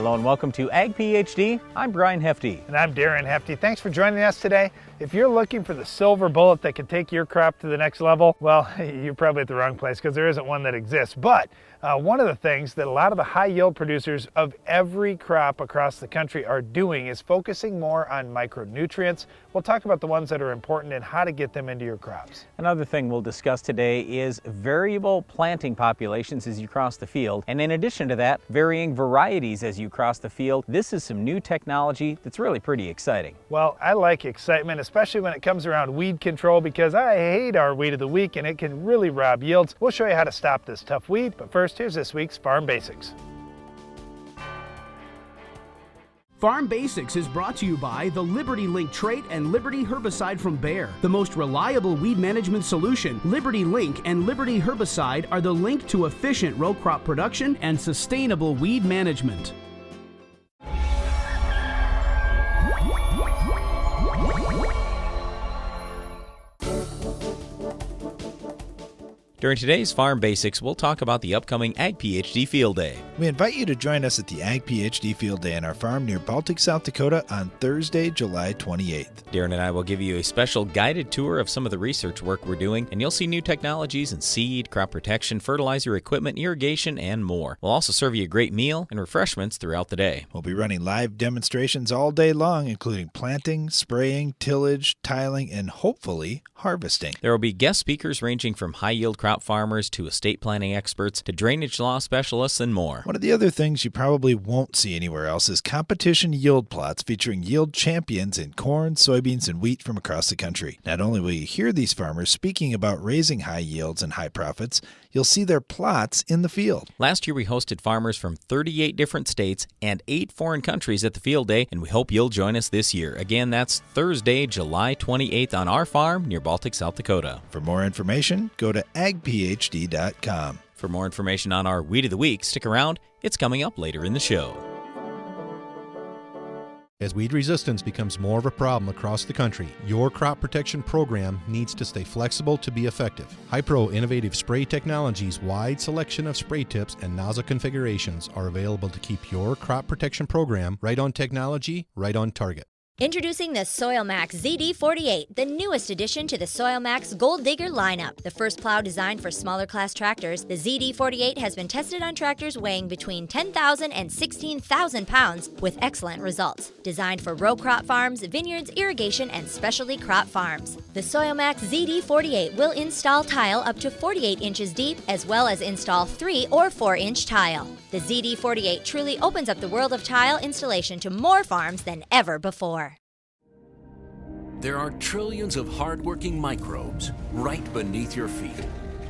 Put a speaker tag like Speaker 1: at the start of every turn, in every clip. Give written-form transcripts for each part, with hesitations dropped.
Speaker 1: Hello and welcome to Ag PhD. I'm Darren Hefty.
Speaker 2: And I'm Darren Hefty. Thanks for joining us today. If you're looking for the silver bullet that can take your crop to the next level, well, you're probably at the wrong place because there isn't one that exists. But one of the things that a lot of the high yield producers of every crop across the country are doing is focusing more on micronutrients. We'll talk about the ones that are important and how to get them into your crops.
Speaker 1: Another thing we'll discuss today is variable planting populations as you cross the field. And in addition to that, varying varieties as you cross the field. This is some new technology that's really pretty exciting.
Speaker 2: Well, I like excitement, especially when it comes around weed control, because I hate our weed of the week and it can really rob yields. We'll show you how to stop this tough weed, but first, here's this week's Farm Basics.
Speaker 3: Farm Basics is brought to you by the Liberty Link trait and Liberty herbicide from Bayer. The most reliable weed management solution, Liberty Link and Liberty herbicide are the link to efficient row crop production and sustainable weed management.
Speaker 4: During today's Farm Basics, we'll talk about the upcoming Ag PhD Field Day.
Speaker 5: We invite you to join us at the Ag PhD Field Day on our farm near Baltic, South Dakota on Thursday, July 28th.
Speaker 4: Darren and I will give you a special guided tour of some of the research work we're doing, and you'll see new technologies in seed, crop protection, fertilizer equipment, irrigation, and more. We'll also serve you a great meal and refreshments throughout the day.
Speaker 5: We'll be running live demonstrations all day long, including planting, spraying, tillage, tiling, and hopefully harvesting.
Speaker 4: There will be guest speakers ranging from high-yield crop farmers to estate planning experts to drainage law specialists and more.
Speaker 5: One of the other things you probably won't see anywhere else is competition yield plots featuring yield champions in corn, soybeans, and wheat from across the country. Not only will you hear these farmers speaking about raising high yields and high profits, you'll see their plots in the field.
Speaker 4: Last year we hosted farmers from 38 different states and 8 foreign countries at the field day, and we hope you'll join us this year. Again, that's Thursday, July 28th on our farm near Baltic, South Dakota.
Speaker 5: For more information, go to agphd.com.
Speaker 4: For more information on our Weed of the Week, stick around. It's coming up later in the show.
Speaker 6: As weed resistance becomes more of a problem across the country, your crop protection program needs to stay flexible to be effective. Hi-Pro Innovative Spray Technology's wide selection of spray tips and nozzle configurations are available to keep your crop protection program right on technology, right on target.
Speaker 7: Introducing the SoilMax ZD48, the newest addition to the SoilMax Gold Digger lineup. The first plow designed for smaller class tractors, the ZD48 has been tested on tractors weighing between 10,000 and 16,000 pounds with excellent results. Designed for row crop farms, vineyards, irrigation, and specialty crop farms. The SoilMax ZD48 will install tile up to 48 inches deep, as well as install 3 or 4-inch tile. The ZD48 truly opens up the world of tile installation to more farms than ever before.
Speaker 8: There are trillions of hardworking microbes right beneath your feet.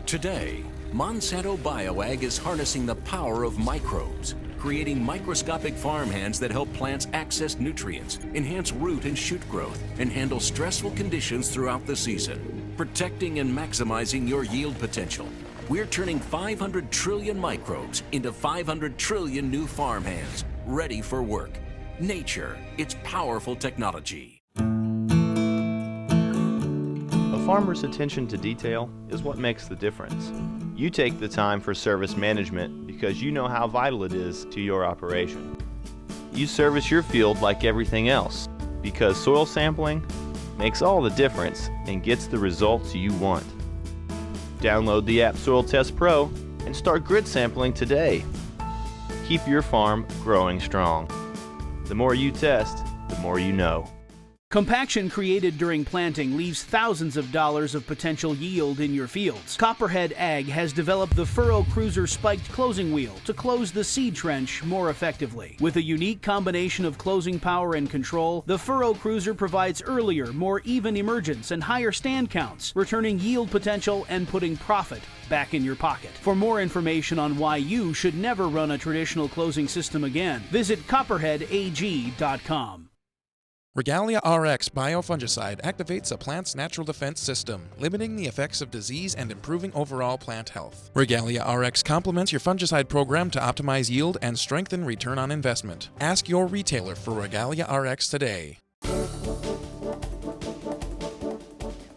Speaker 8: Today, Monsanto BioAg is harnessing the power of microbes, creating microscopic farmhands that help plants access nutrients, enhance root and shoot growth, and handle stressful conditions throughout the season, protecting and maximizing your yield potential. We're turning 500 trillion microbes into 500 trillion new farmhands, ready for work. Nature, it's powerful technology.
Speaker 9: A farmer's attention to detail is what makes the difference. You take the time for service management because you know how vital it is to your operation. You service your field like everything else because soil sampling makes all the difference and gets the results you want. Download the app Soil Test Pro and start grid sampling today. Keep your farm growing strong. The more you test, the more you know.
Speaker 3: Compaction created during planting leaves thousands of dollars of potential yield in your fields. Copperhead Ag has developed the Furrow Cruiser spiked closing wheel to close the seed trench more effectively. With a unique combination of closing power and control, the Furrow Cruiser provides earlier, more even emergence and higher stand counts, returning yield potential and putting profit back in your pocket. For more information on why you should never run a traditional closing system again, visit copperheadag.com.
Speaker 10: Regalia RX biofungicide activates a plant's natural defense system, limiting the effects of disease and improving overall plant health. Regalia RX complements your fungicide program to optimize yield and strengthen return on investment. Ask your retailer for Regalia RX today.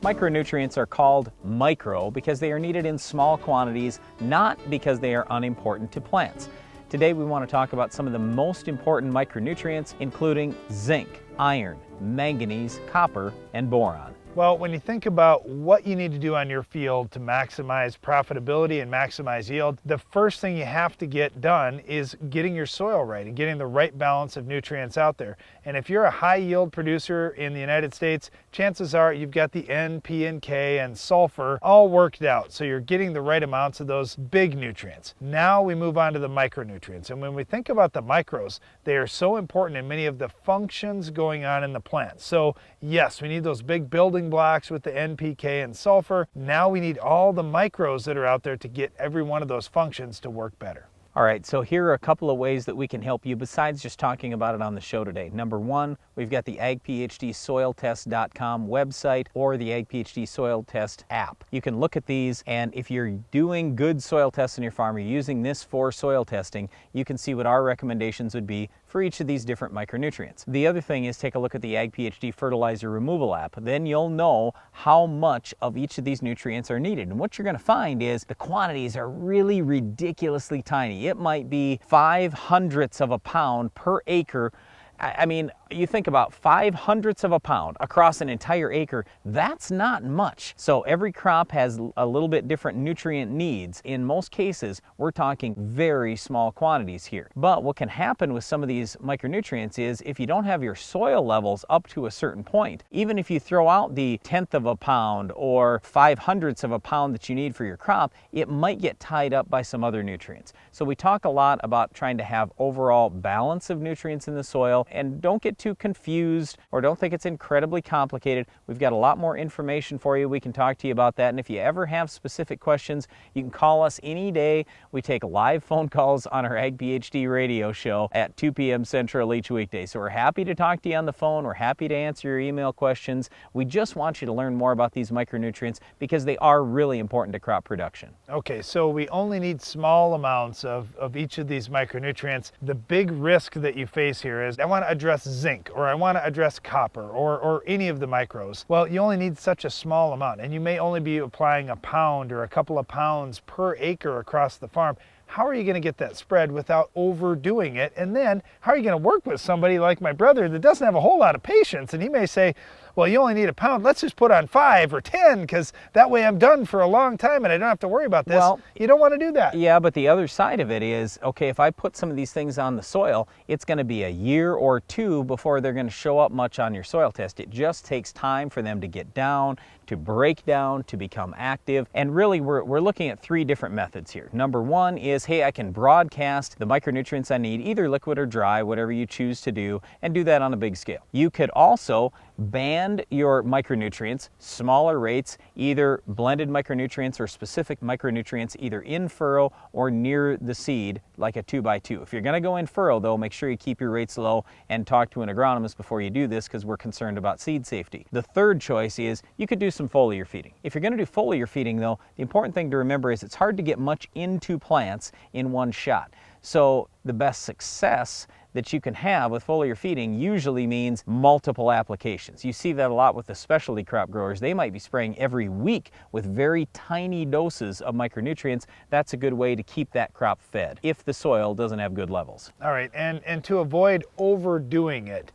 Speaker 1: Micronutrients are called micro because they are needed in small quantities, not because they are unimportant to plants. Today we want to talk about some of the most important micronutrients, including zinc, iron, manganese, copper, and boron.
Speaker 2: Well, when you think about what you need to do on your field to maximize profitability and maximize yield, the first thing you have to get done is getting your soil right and getting the right balance of nutrients out there. And if you're a high yield producer in the United States, chances are you've got the N, P, and K and sulfur all worked out. So you're getting the right amounts of those big nutrients. Now we move on to the micronutrients. And when we think about the micros, they are so important in many of the functions going on in the plant. So yes, we need those big building blocks with the NPK and sulfur. Now we need all the micros that are out there to get every one of those functions to work better.
Speaker 1: All right, so here are a couple of ways that we can help you besides just talking about it on the show today. Number one, we've got the agphdsoiltest.com website or the AgPhD Soil Test app. You can look at these, and if you're doing good soil tests in your farm, or using this for soil testing, you can see what our recommendations would be for each of these different micronutrients. The other thing is take a look at the AgPhD Fertilizer Removal app. Then you'll know how much of each of these nutrients are needed. And what you're going to find is the quantities are really ridiculously tiny. It might be 0.05 of a pound per acre. I mean, you think about 0.05 of a pound across an entire acre, that's not much. So every crop has a little bit different nutrient needs. In most cases, we're talking very small quantities here. But what can happen with some of these micronutrients is if you don't have your soil levels up to a certain point, even if you throw out the 1/10 of a pound or 0.05 of a pound that you need for your crop, it might get tied up by some other nutrients. So we talk a lot about trying to have overall balance of nutrients in the soil, and don't get too confused or don't think it's incredibly complicated. We've got a lot more information for you. We can talk to you about that. And if you ever have specific questions, you can call us any day. We take live phone calls on our AgPhD radio show at 2 p.m. Central each weekday. So we're happy to talk to you on the phone. We're happy to answer your email questions. We just want you to learn more about these micronutrients because they are really important to crop production.
Speaker 2: Okay, so we only need small amounts of each of these micronutrients. The big risk that you face here is I want to address zinc, or I want to address copper, or any of the micros. Well, you only need such a small amount, and you may only be applying a pound or a couple of pounds per acre across the farm. How are you going to get that spread without overdoing it? And then how are you going to work with somebody like my brother that doesn't have a whole lot of patience? And he may say, well, you only need a pound. Let's just put on 5 or 10 because that way I'm done for a long time and I don't have to worry about this. Well, you don't want to do that.
Speaker 1: Yeah, but the other side of it is, okay, if I put some of these things on the soil, it's going to be a year or two before they're going to show up much on your soil test. It just takes time for them to get down, to break down, to become active. And really, we're looking at 3 different methods here. Number one is, hey, I can broadcast the micronutrients I need, either liquid or dry, whatever you choose to do, and do that on a big scale. You could also band your micronutrients, smaller rates, either blended micronutrients or specific micronutrients, either in furrow or near the seed, like a 2x2. If you're going to go in furrow, though, make sure you keep your rates low and talk to an agronomist before you do this because we're concerned about seed safety. The third choice is you could do some foliar feeding. If you're going to do foliar feeding, though, the important thing to remember is it's hard to get much into plants in one shot. So the best success that you can have with foliar feeding usually means multiple applications. You see that a lot with the specialty crop growers. They might be spraying every week with very tiny doses of micronutrients. That's a good way to keep that crop fed if the soil doesn't have good levels.
Speaker 2: All right, and to avoid overdoing it,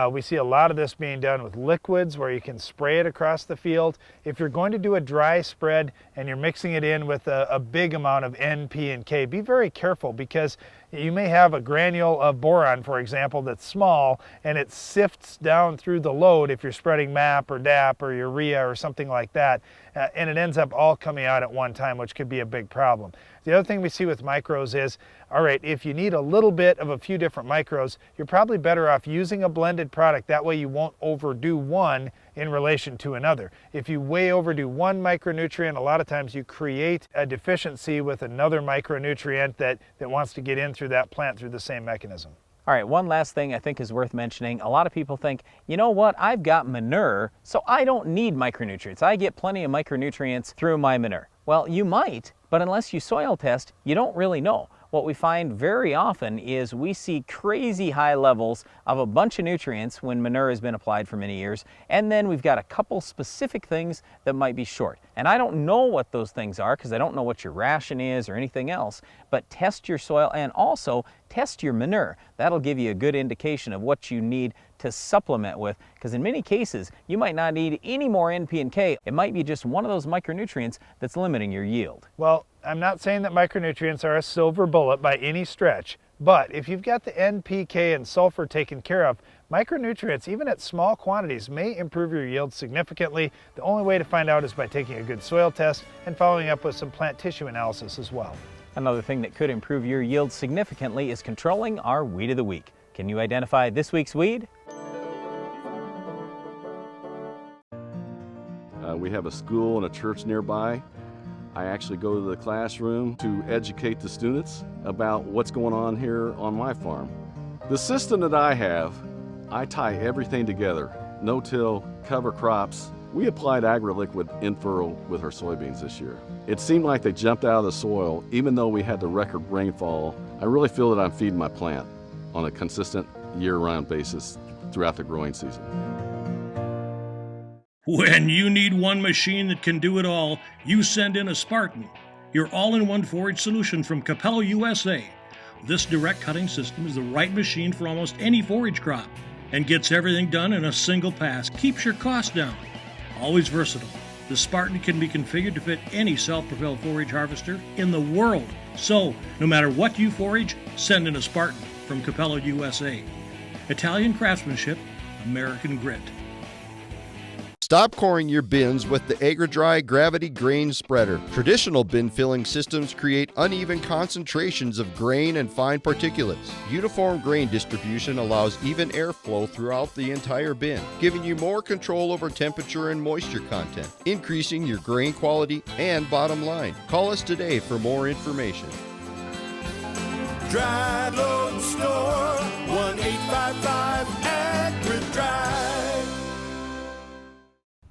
Speaker 2: we see a lot of this being done with liquids where you can spray it across the field. If you're going to do a dry spread and you're mixing it in with a big amount of N, P, and K, be very careful because you may have a granule of boron, for example, that's small and it sifts down through the load if you're spreading MAP or DAP or urea or something like that, and it ends up all coming out at one time, which could be a big problem. The other thing we see with micros is, all right, if you need a little bit of a few different micros, you're probably better off using a blended product. That way you won't overdo one in relation to another. If you way overdo one micronutrient, a lot of times you create a deficiency with another micronutrient that wants to get in through that plant through the same mechanism.
Speaker 1: All right, one last thing I think is worth mentioning. A lot of people think, you know what, I've got manure, so I don't need micronutrients. I get plenty of micronutrients through my manure. Well, you might, but unless you soil test, you don't really know. what we find very often is we see crazy high levels of a bunch of nutrients when manure has been applied for many years, and then we've got a couple specific things that might be short. And I don't know what those things are because I don't know what your ration is or anything else, but test your soil and also test your manure. That'll give you a good indication of what you need to supplement with, because in many cases you might not need any more NP and K. It might be just one of those micronutrients that's limiting your yield.
Speaker 2: Well, I'm not saying that micronutrients are a silver bullet by any stretch, but if you've got the NPK and sulfur taken care of, micronutrients, even at small quantities, may improve your yield significantly. The only way to find out is by taking a good soil test and following up with some plant tissue analysis as well.
Speaker 1: Another thing that could improve your yield significantly is controlling our weed of the week. Can you identify this week's weed?
Speaker 11: We have a school and a church nearby. I actually go to the classroom to educate the students about what's going on here on my farm. The system that I have, I tie everything together. No-till, cover crops. We applied agri-liquid in furrow with our soybeans this year. It seemed like they jumped out of the soil even though we had the record rainfall. I really feel that I'm feeding my plant on a consistent year-round basis throughout the growing season.
Speaker 12: When you need one machine that can do it all, you send in a Spartan, your all-in-one forage solution from Capello USA. This direct cutting system is the right machine for almost any forage crop and gets everything done in a single pass, keeps your costs down. Always versatile, the Spartan can be configured to fit any self-propelled forage harvester in the world. So, no matter what you forage, send in a Spartan from Capello USA. Italian craftsmanship, American grit.
Speaker 13: Stop coring your bins with the AgriDry Gravity Grain Spreader. Traditional bin filling systems create uneven concentrations of grain and fine particulates. Uniform grain distribution allows even airflow throughout the entire bin, giving you more control over temperature and moisture content, increasing your grain quality and bottom line. Call us today for more information.
Speaker 14: Dry Load Store, 1-855 AgriDry.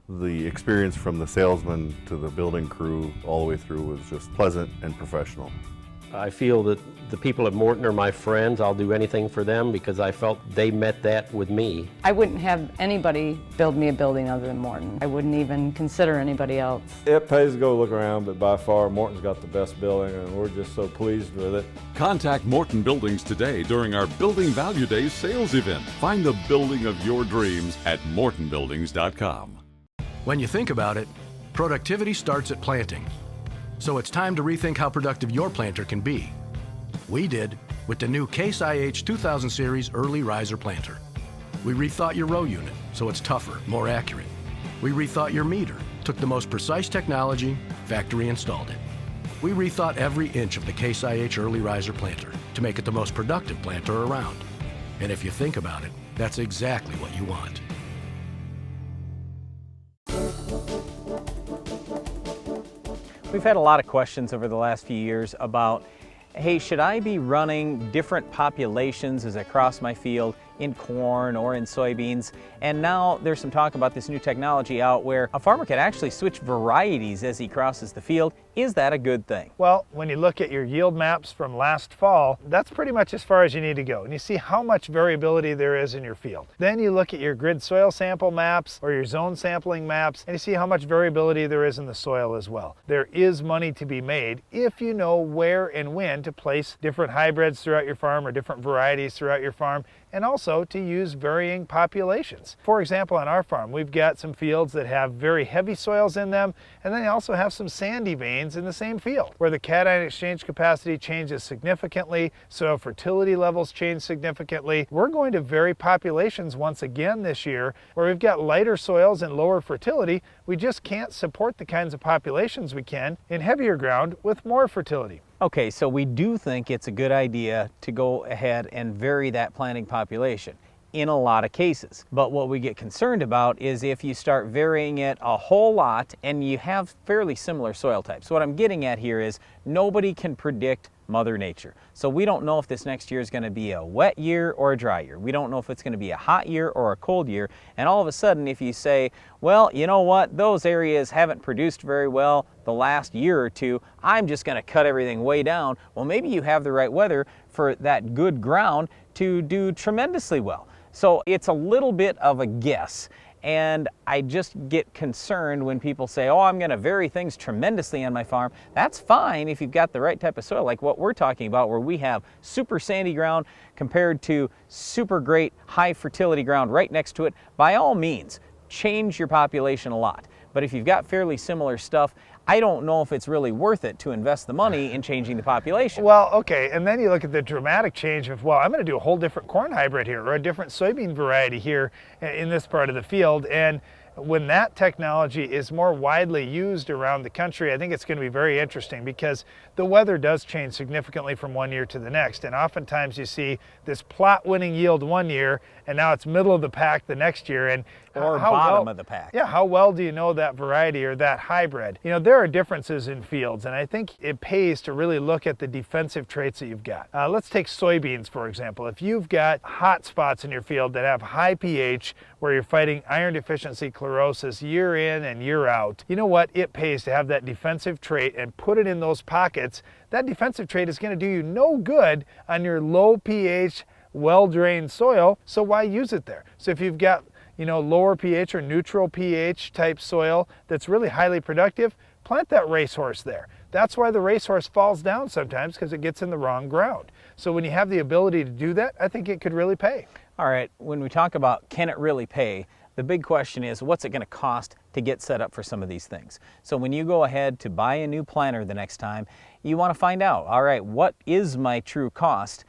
Speaker 15: The experience from the salesman to the building crew all the way through was just pleasant and professional.
Speaker 16: I feel that the people at Morton are my friends. I'll do anything for them because I felt they met that with me.
Speaker 17: I wouldn't have anybody build me a building other than Morton. I wouldn't even consider anybody else.
Speaker 18: It pays to go look around, but by far Morton's got the best building and we're just so pleased with it.
Speaker 19: Contact Morton Buildings today during our Building Value Days sales event. Find the building of your dreams at mortonbuildings.com.
Speaker 20: When you think about it, productivity starts at planting. So it's time to rethink how productive your planter can be. We did with the new Case IH 2000 Series Early Riser Planter. We rethought your row unit so it's tougher, more accurate. We rethought your meter, took the most precise technology, factory installed it. We rethought every inch of the Case IH Early Riser Planter to make it the most productive planter around. And if you think about it, that's exactly what you want.
Speaker 1: We've had a lot of questions over the last few years about, hey, should I be running different populations as I cross my field in corn or in soybeans? And now there's some talk about this new technology out where a farmer can actually switch varieties as he crosses the field. Is that a good thing?
Speaker 2: Well, when you look at your yield maps from last fall, that's pretty much as far as you need to go. And you see how much variability there is in your field. Then you look at your grid soil sample maps or your zone sampling maps, and you see how much variability there is in the soil as well. There is money to be made if you know where and when to place different hybrids throughout your farm or different varieties throughout your farm, and also to use varying populations. For example, on our farm, we've got some fields that have very heavy soils in them, and then they also have some sandy veins in the same field, where the cation exchange capacity changes significantly, soil fertility levels change significantly. We're going to vary populations once again this year, where we've got lighter soils and lower fertility. We just can't support the kinds of populations we can in heavier ground with more fertility.
Speaker 1: Okay, so we do think it's a good idea to go ahead and vary that planting population in a lot of cases. But what we get concerned about is if you start varying it a whole lot and you have fairly similar soil types. What I'm getting at here is, Nobody can predict Mother Nature. So we don't know if this next year is going to be a wet year or a dry year. We don't know if it's going to be a hot year or a cold year. And all of a sudden, if you say, well, you know what, those areas haven't produced very well the last year or two, I'm just going to cut everything way down. Well, maybe you have the right weather for that good ground to do tremendously well. So it's a little bit of a guess. And I just get concerned when people say, oh, I'm going to vary things tremendously on my farm. That's fine if you've got the right type of soil, like what we're talking about, where we have super sandy ground compared to super great high fertility ground right next to it. By all means, change your population a lot. But if you've got fairly similar stuff, I don't know if it's really worth it to invest the money in changing the population.
Speaker 2: Well, okay, and then you look at the dramatic change of, well, I'm going to do a whole different corn hybrid here, or a different soybean variety here in this part of the field. And when that technology is more widely used around the country, I think it's going to be very interesting, because the weather does change significantly from one year to the next. And oftentimes you see this plot winning yield one year, and now it's middle of the pack the next year. And
Speaker 1: or bottom of the pack.
Speaker 2: Yeah, how well do you know that variety or that hybrid? You know, there are differences in fields, and I think it pays to really look at the defensive traits that you've got. Let's take soybeans, for example. If you've got hot spots in your field that have high pH, where you're fighting iron deficiency chlorosis year in and year out, you know what? It pays to have that defensive trait and put it in those pockets. That defensive trait is going to do you no good on your low pH, well-drained soil, so why use it there? So if you've got, you know, lower pH or neutral pH type soil that's really highly productive, plant that racehorse there. That's why the racehorse falls down sometimes, because it gets in the wrong ground. So when you have the ability to do that, I think it could really pay.
Speaker 1: All right, when we talk about can it really pay, the big question is, what's it going to cost to get set up for some of these things? So when you go ahead to buy a new planter the next time, you want to find out, all right, what is my true cost?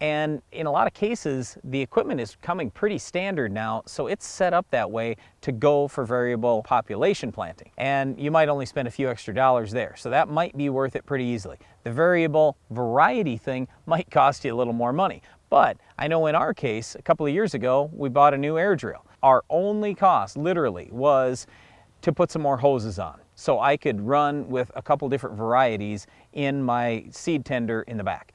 Speaker 1: And in a lot of cases, the equipment is coming pretty standard now, so it's set up that way to go for variable population planting. And you might only spend a few extra dollars there, so that might be worth it pretty easily. The variable variety thing might cost you a little more money. But I know in our case, a couple of years ago, we bought a new air drill. Our only cost, literally, was to put some more hoses on, so I could run with a couple different varieties in my seed tender in the back.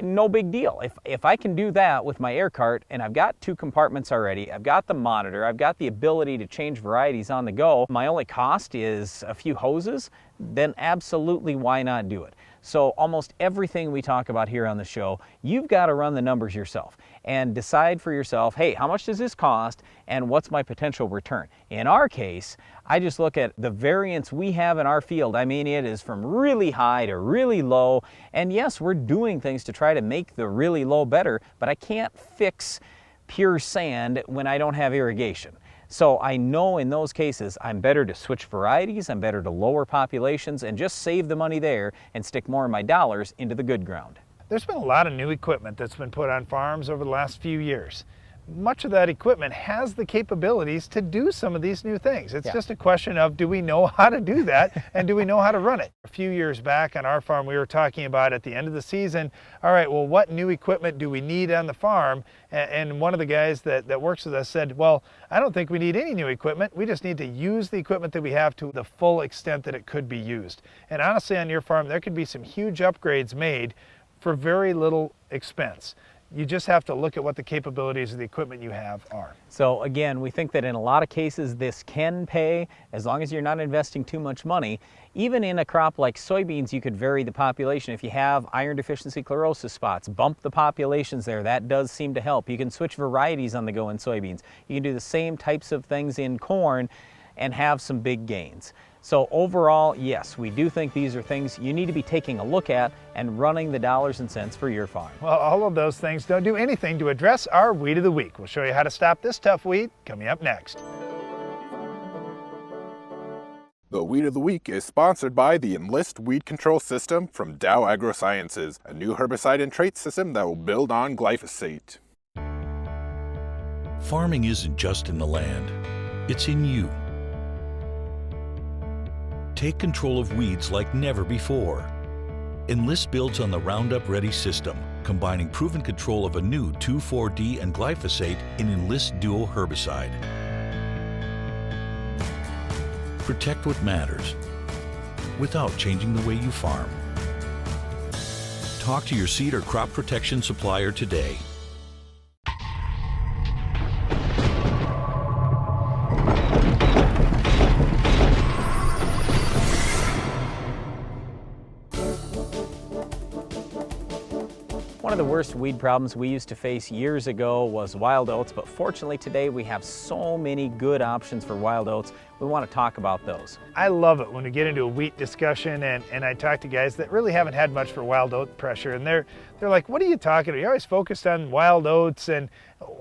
Speaker 1: No big deal. If I can do that with my air cart, and I've got 2 compartments already, I've got the monitor, I've got the ability to change varieties on the go, my only cost is a few hoses, then absolutely why not do it? So almost everything we talk about here on the show, you've got to run the numbers yourself and decide for yourself, hey, how much does this cost and what's my potential return? In our case, I just look at the variance we have in our field. I mean, it is from really high to really low. And yes, we're doing things to try to make the really low better, but I can't fix pure sand when I don't have irrigation. So I know in those cases, I'm better to switch varieties, I'm better to lower populations and just save the money there and stick more of my dollars into the good ground.
Speaker 2: There's been a lot of new equipment that's been put on farms over the last few years. Much of that equipment has the capabilities to do some of these new things. It's just a question of, do we know how to do that and do we know how to run it? A few years back on our farm, we were talking about at the end of the season, all right, well, what new equipment do we need on the farm? And one of the guys that works with us said, well, I don't think we need any new equipment. We just need to use the equipment that we have to the full extent that it could be used. And honestly, on your farm, there could be some huge upgrades made for very little expense. You just have to look at what the capabilities of the equipment you have are.
Speaker 1: So again, we think that in a lot of cases this can pay as long as you're not investing too much money. Even in a crop like soybeans, you could vary the population. If you have iron deficiency chlorosis spots, bump the populations there. That does seem to help. You can switch varieties on the go in soybeans. You can do the same types of things in corn and have some big gains. So overall, yes, we do think these are things you need to be taking a look at and running the dollars and cents for your farm.
Speaker 2: Well, all of those things don't do anything to address our weed of the week. We'll show you how to stop this tough weed coming up next.
Speaker 21: The Weed of the Week is sponsored by the Enlist Weed Control System from Dow AgroSciences, a new herbicide and trait system that will build on glyphosate.
Speaker 22: Farming isn't just in the land, it's in you. Take control of weeds like never before. Enlist builds on the Roundup Ready system, combining proven control of a new 2,4-D and glyphosate in Enlist Duo herbicide. Protect what matters without changing the way you farm. Talk to your seed or crop protection supplier today.
Speaker 1: One of the worst weed problems we used to face years ago was wild oats, but fortunately today we have so many good options for wild oats. We want to talk about those.
Speaker 2: I love it when we get into a wheat discussion and I talk to guys that really haven't had much for wild oat pressure, and they're like, what are you talking about? You're always focused on wild oats, and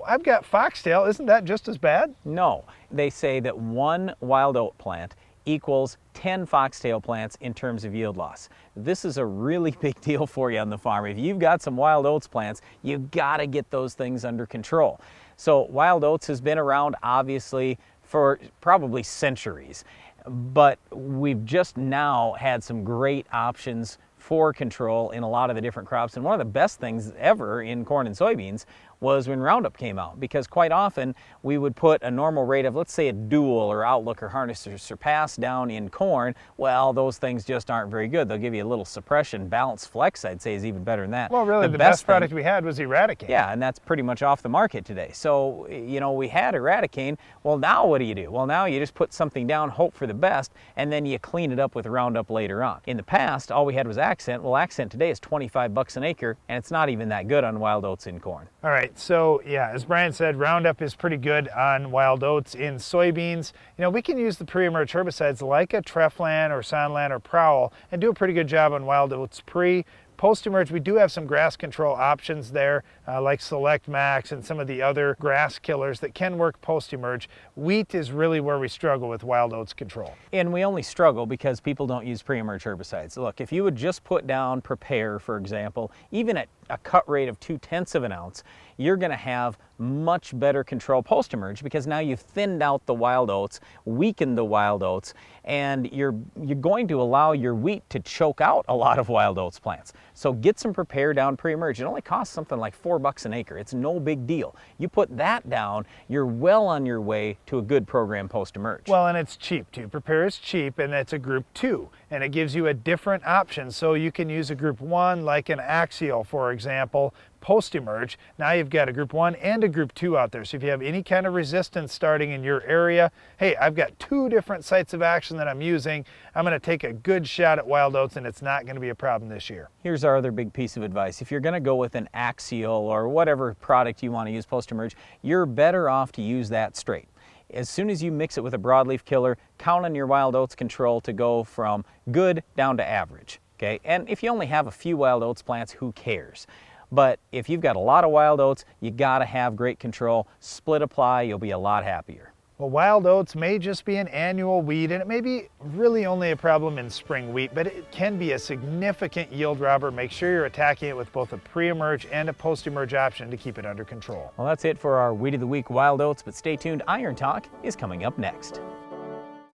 Speaker 2: I've got foxtail. Isn't that just as bad?
Speaker 1: No, they say that one wild oat plant equals 10 foxtail plants in terms of yield loss. This is a really big deal for you on the farm. If you've got some wild oats plants, you gotta get those things under control. So wild oats has been around obviously for probably centuries, but we've just now had some great options for control in a lot of the different crops. And one of the best things ever in corn and soybeans was when Roundup came out, because quite often we would put a normal rate of, let's say, a Dual or Outlook or Harness or Surpass down in corn. Well, those things just aren't very good. They'll give you a little suppression. Balanced Flex, I'd say, is even better than that.
Speaker 2: Well, really, the best product we had was Eradicate.
Speaker 1: Yeah, and that's pretty much off the market today. So, you know, we had Eradicate. Well, now what do? Well, now you just put something down, hope for the best, and then you clean it up with Roundup later on. In the past, all we had was Accent. Well, Accent today is 25 bucks an acre, and it's not even that good on wild oats in corn.
Speaker 2: All right, so yeah, as Brian said, Roundup is pretty good on wild oats. In soybeans, you know, we can use the pre-emerge herbicides like a Treflan or Sonlan or Prowl and do a pretty good job on wild oats pre. Post-emerge, we do have some grass control options there, like Select Max and some of the other grass killers that can work post-emerge. Wheat is really where we struggle with wild oats control.
Speaker 1: And we only struggle because people don't use pre-emerge herbicides. Look, if you would just put down Prepare, for example, even at a cut rate of 0.2 of an ounce, you're going to have much better control post-emerge, because now you've thinned out the wild oats, weakened the wild oats, and you're going to allow your wheat to choke out a lot of wild oats plants. So get some Prepare down pre-emerge. It only costs something like $4 an acre. It's no big deal. You put that down, you're well on your way to a good program post-emerge.
Speaker 2: Well, and it's cheap too. Prepare is cheap, and it's a group 2, and it gives you a different option. So you can use a group 1 like an Axial, for example, post-emerge. Now you've got a group 1 and a group 2 out there. So if you have any kind of resistance starting in your area, hey, I've got 2 different sites of action that I'm using. I'm going to take a good shot at wild oats, and it's not going to be a problem this year.
Speaker 1: Here's our other big piece of advice. If you're going to go with an Axial or whatever product you want to use post-emerge, you're better off to use that straight. As soon as you mix it with a broadleaf killer, count on your wild oats control to go from good down to average. Okay? And if you only have a few wild oats plants, who cares? But if you've got a lot of wild oats, you gotta have great control. Split apply, you'll be a lot happier.
Speaker 2: Well, wild oats may just be an annual weed, and it may be really only a problem in spring wheat, but it can be a significant yield robber. Make sure you're attacking it with both a pre-emerge and a post-emerge option to keep it under control.
Speaker 1: Well, that's it for our Weed of the Week wild oats, but stay tuned. Iron Talk is coming up next.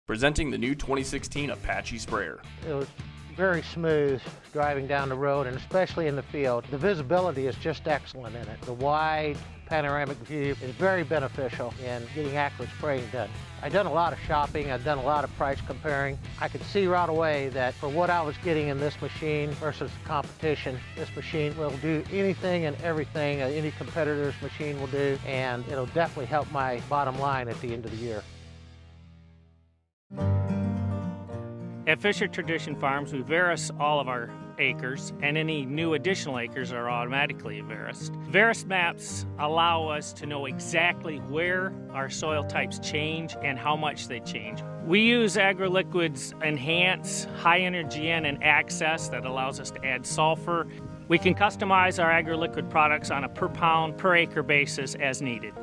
Speaker 4: Presenting the new 2016 Apache sprayer.
Speaker 5: It was very smooth driving down the road, and especially in the field. The visibility is just excellent in it. The wide panoramic view is very beneficial in getting accurate spraying done. I've done a lot of shopping, I've done a lot of price comparing. I could see right away that for what I was getting in this machine versus the competition, this machine will do anything and everything any competitor's machine will do, and it'll definitely help my bottom line at the end of the year.
Speaker 23: At Fisher Tradition Farms, we Verus all of our acres, and any new additional acres are automatically Verus. Verus maps allow us to know exactly where our soil types change and how much they change. We use AgroLiquid's Enhance, High Energy N, and Access that allows us to add sulfur. We can customize our AgroLiquid products on a per pound, per acre basis as needed.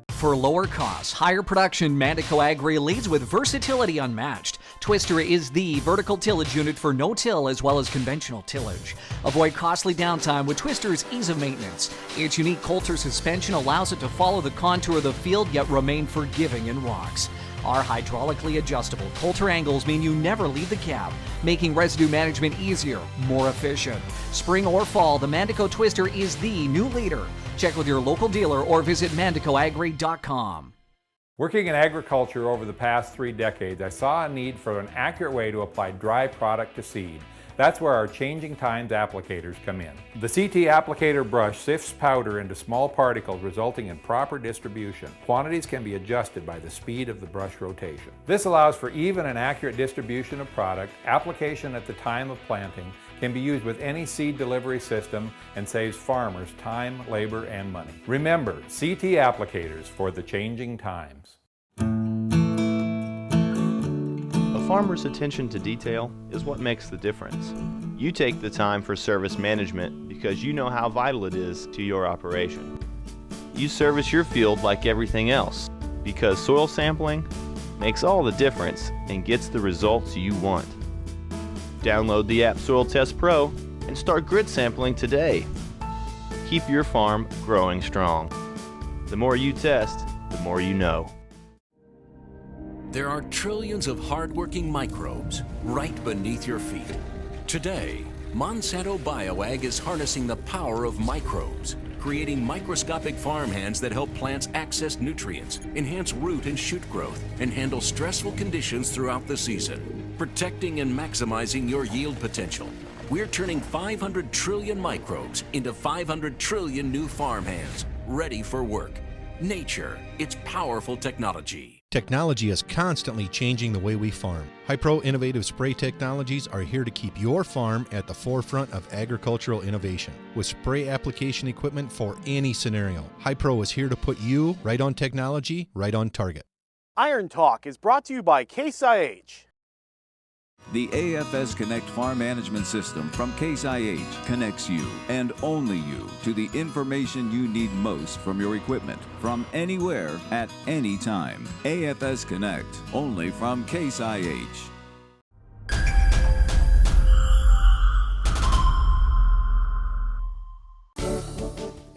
Speaker 24: For lower costs, higher production, Mantico Agri leads with versatility unmatched. Twister is the vertical tillage unit for no-till as well as conventional tillage. Avoid costly downtime with Twister's ease of maintenance. Its unique Coulter suspension allows it to follow the contour of the field yet remain forgiving in rocks. Our hydraulically adjustable Coulter angles mean you never leave the cab, making residue management easier, more efficient. Spring or fall, the Mantico Twister is the new leader. Check with your local dealer or visit manticoagri.com.
Speaker 6: Working in agriculture over the past 3 decades, I saw a need for an accurate way to apply dry product to seed. That's where our Changing Times applicators come in. The CT applicator brush sifts powder into small particles, resulting in proper distribution. Quantities can be adjusted by the speed of the brush rotation. This allows for even and accurate distribution of product. Application at the time of planting can be used with any seed delivery system and saves farmers time, labor, and money. Remember, CT applicators for the changing times.
Speaker 7: A farmer's attention to detail is what makes the difference. You take the time for service management because you know how vital it is to your operation. You service your field like everything else because soil sampling makes all the difference and gets the results you want. Download the app Soil Test Pro and start grid sampling today. Keep your farm growing strong. The more you test, the more you know.
Speaker 8: There are trillions of hardworking microbes right beneath your feet. Today, Monsanto BioAg is harnessing the power of microbes, creating microscopic farmhands that help plants access nutrients, enhance root and shoot growth, and handle stressful conditions throughout the season, protecting and maximizing your yield potential. We're turning 500 trillion microbes into 500 trillion new farmhands, ready for work. Nature, it's powerful technology.
Speaker 9: Technology is constantly changing the way we farm. Hypro innovative spray technologies are here to keep your farm at the forefront of agricultural innovation. With spray application equipment for any scenario, Hypro is here to put you right on technology, right on target.
Speaker 25: Iron Talk is brought to you by Case IH.
Speaker 26: The AFS Connect Farm Management System from Case IH connects you, and only you, to the information you need most from your equipment, from anywhere, at any time. AFS Connect, only from Case IH.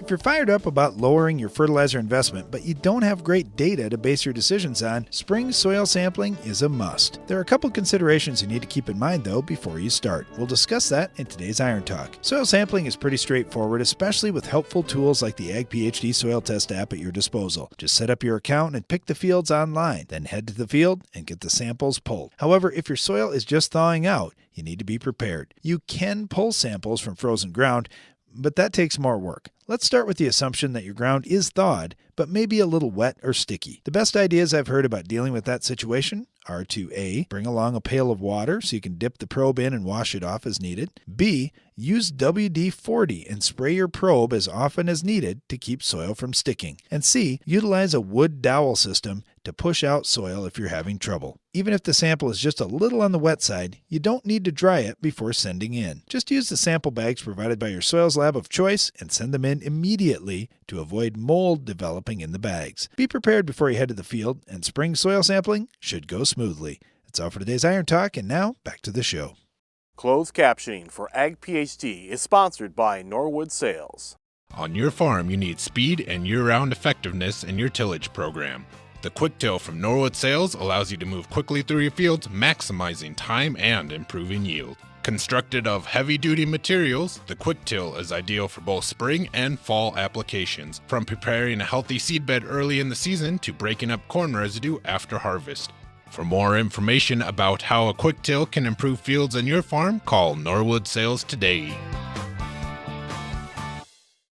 Speaker 2: If you're fired up about lowering your fertilizer investment, but you don't have great data to base your decisions on, spring soil sampling is a must. There are a couple considerations you need to keep in mind, though, before you start. We'll discuss that in today's Iron Talk. Soil sampling is pretty straightforward, especially with helpful tools like the Ag PhD Soil Test app at your disposal. Just set up your account and pick the fields online, then head to the field and get the samples pulled. However, if your soil is just thawing out, you need to be prepared. You can pull samples from frozen ground, but that takes more work. Let's start with the assumption that your ground is thawed, but maybe a little wet or sticky. The best ideas I've heard about dealing with that situation are to A, bring along a pail of water so you can dip the probe in and wash it off as needed. B, use WD-40 and spray your probe as often as needed to keep soil from sticking. And C, utilize a wood dowel system to push out soil if you're having trouble. Even if the sample is just a little on the wet side, you don't need to dry it before sending in. Just use the sample bags provided by your soils lab of choice and send them in immediately to avoid mold developing in the bags. Be prepared before you head to the field, and spring soil sampling should go smoothly. That's all for today's Iron Talk, and now back to the show.
Speaker 25: Closed captioning for Ag PhD is sponsored by Norwood Sales.
Speaker 27: On your farm, you need speed and year-round effectiveness in your tillage program. The Quick Till from Norwood Sales allows you to move quickly through your fields, maximizing time and improving yield. Constructed of heavy-duty materials, the Quick Till is ideal for both spring and fall applications, from preparing a healthy seedbed early in the season to breaking up corn residue after harvest. For more information about how a Quick Till can improve fields on your farm, call Norwood Sales today.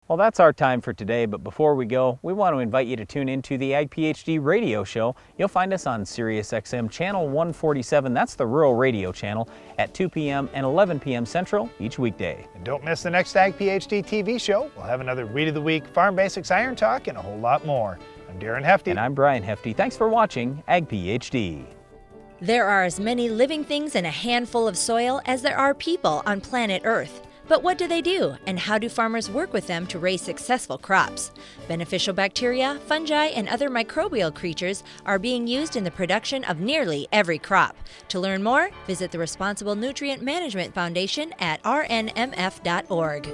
Speaker 1: Well, that's our time for today, but before we go, we want to invite you to tune into the Ag PhD radio show. You'll find us on Sirius XM Channel 147, that's the rural radio channel, at 2 p.m. and 11 p.m. Central each weekday.
Speaker 2: And don't miss the next Ag PhD TV show. We'll have another Weed of the Week, Farm Basics Iron Talk, and a whole lot more. I'm Darren Hefty.
Speaker 1: And I'm Brian Hefty. Thanks for watching Ag PhD.
Speaker 28: There are as many living things in a handful of soil as there are people on planet Earth. But what do they do, and how do farmers work with them to raise successful crops? Beneficial bacteria, fungi, and other microbial creatures are being used in the production of nearly every crop. To learn more, visit the Responsible Nutrient Management Foundation at rnmf.org.